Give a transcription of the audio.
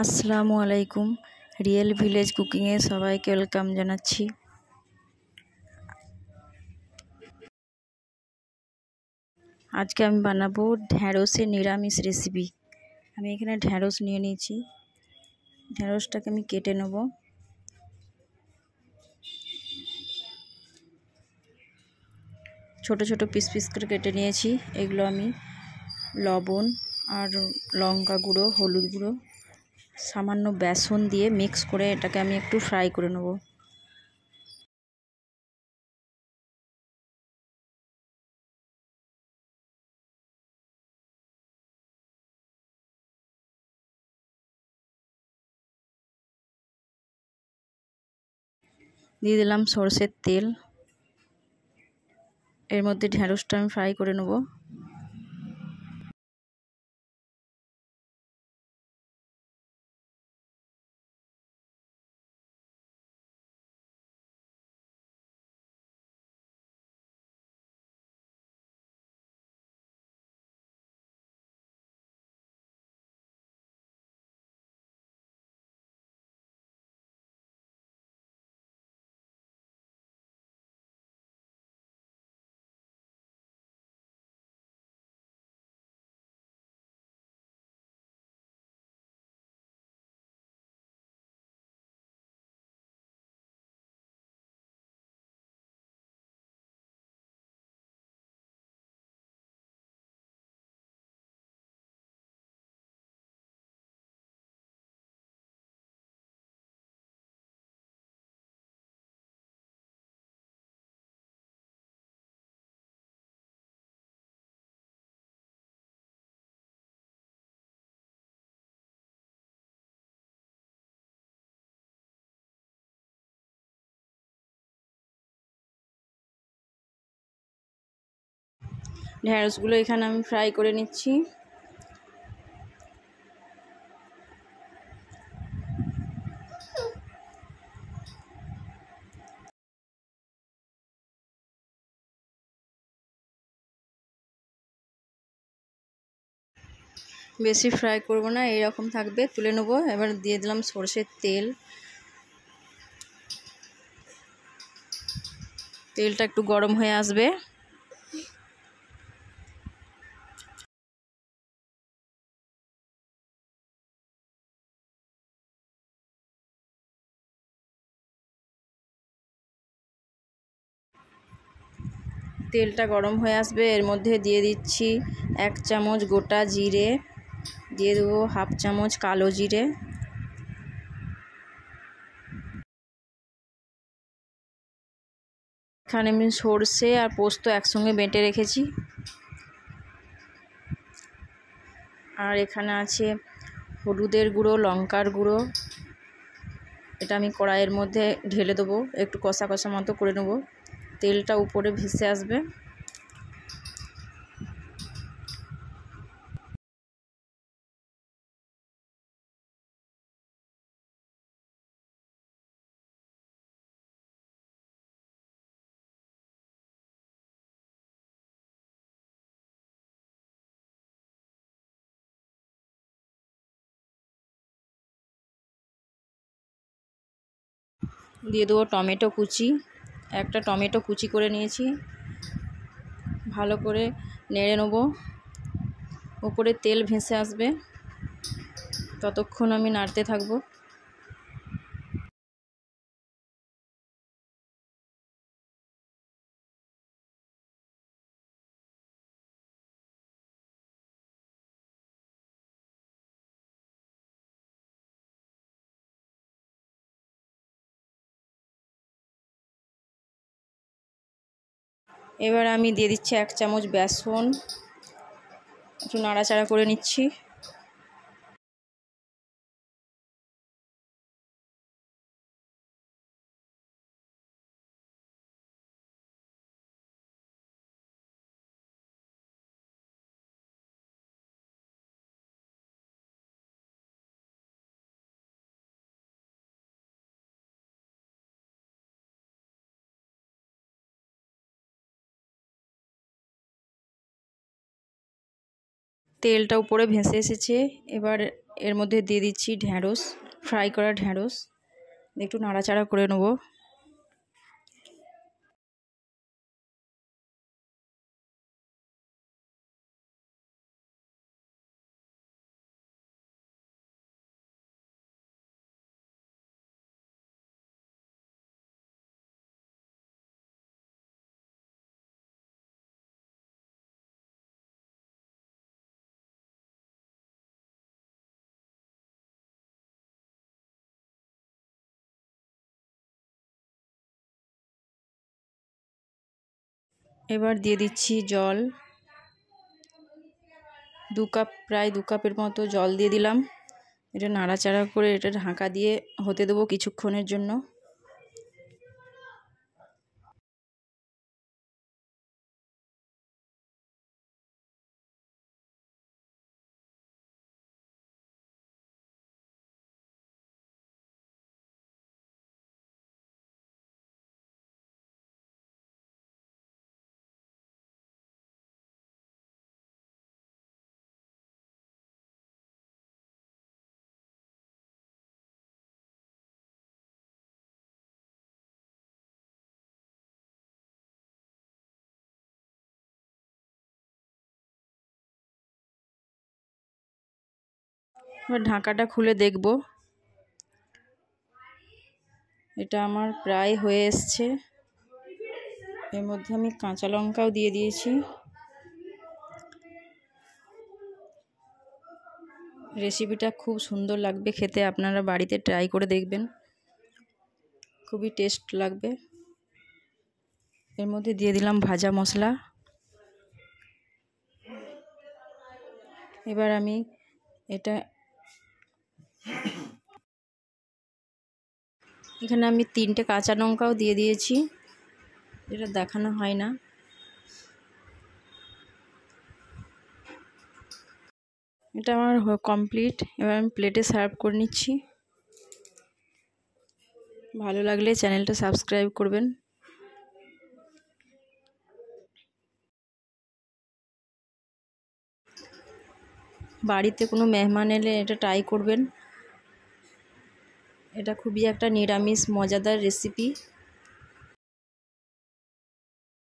আসসালামু আলাইকুম। Real village কুকিংয়ে সবাইকে ওয়েলকাম জানাচ্ছি। আজকে আমি বানাবো ঢ্যাঁড়সের নিরামিষ রেসিপি। আমি এখানে ঢ্যাঁড়স নিয়ে নিয়েছি। ঢ্যাঁড়সটাকে আমি কেটে নেব। ছোট ছোট পিস পিস করে কেটে নিয়েছি। এগুলো আমি লবণ আর লঙ্কা গুঁড়ো, হলুদ গুঁড়ো, সামান্য বেসন দিয়ে মিক্স করে এটাকে আমি একটু ফ্রাই করে নেব। দিয়ে দিলাম সরষের তেল। এর মধ্যে ঢ্যাঁড়সটা আমি ফ্রাই করে নেব। ঢ্যাঁড়সগুলো এখানে আমি ফ্রাই করে নিচ্ছি। বেশি ফ্রাই করব না, এইরকম থাকবে, তুলে নেব। এবার দিয়ে দিলাম সরষের তেল। তেলটা একটু গরম হয়ে আসবে। তেলটা গরম হয়ে আসবে, এর মধ্যে দিয়ে দিচ্ছি 1 চামচ গোটা জিরে, দিয়ে দেবো 1/2 চামচ কালো জিরে, এখানে আমি সরষে আর পোস্ত একসঙ্গে বেটে রেখেছি। আর এখানে আছে হলুদের গুঁড়ো, লঙ্কার গুঁড়ো। এটা আমি কড়াইয়ের মধ্যে ঢেলে দেবো, একটু কষা কষা মতো করে নেব। তেলটা উপরে ভেসে আসবে। দিয়ে দেবো টমেটো কুচি। একটা টমেটো কুচি করে নিয়েছি। ভালো করে নেড়ে নেব। উপরে তেল ভেসে আসবে, ততক্ষণ আমি নাড়তে থাকবো। এবার আমি দিয়ে দিচ্ছি 1 চামচ বেসন, একটু নাড়াচাড়া করে নিচ্ছি। তেলটা উপরে ভেসে এসেছে। এবার এর মধ্যে দিয়ে দিচ্ছি ঢ্যাঁড়স, ফ্রাই করা ঢ্যাঁড়স। একটু নাড়াচাড়া করে নেব। এবার দিয়ে দিচ্ছি জল, 2 কাপ, প্রায় 2 কাপের মতো জল দিয়ে দিলাম। এটা নাড়াচাড়া করে এটা ঢাকা দিয়ে হতে দেবো কিছুক্ষণের জন্য। এবার ঢাকাটা খুলে দেখব, এটা আমার প্রায় হয়ে এসছে। এর মধ্যে আমি কাঁচা লঙ্কাও দিয়ে দিয়েছি। রেসিপিটা খুব সুন্দর লাগবে খেতে, আপনারা বাড়িতে ট্রাই করে দেখবেন, খুবই টেস্ট লাগবে। এর মধ্যে দিয়ে দিলাম ভাজা মশলা। এবার আমি এখানে আমি 3টে কাঁচা লঙ্কাও দিয়ে দিয়েছি, এটা দেখানো হয় না। এটা আমার কমপ্লিট। এবার আমি প্লেটে সার্ভ করে নিচ্ছি। ভালো লাগলে চ্যানেলটা সাবস্ক্রাইব করবেন। বাড়িতে কোনো মেহমান এলে এটা ট্রাই করবেন। এটা খুবই একটা নিরামিষ মজাদার রেসিপি।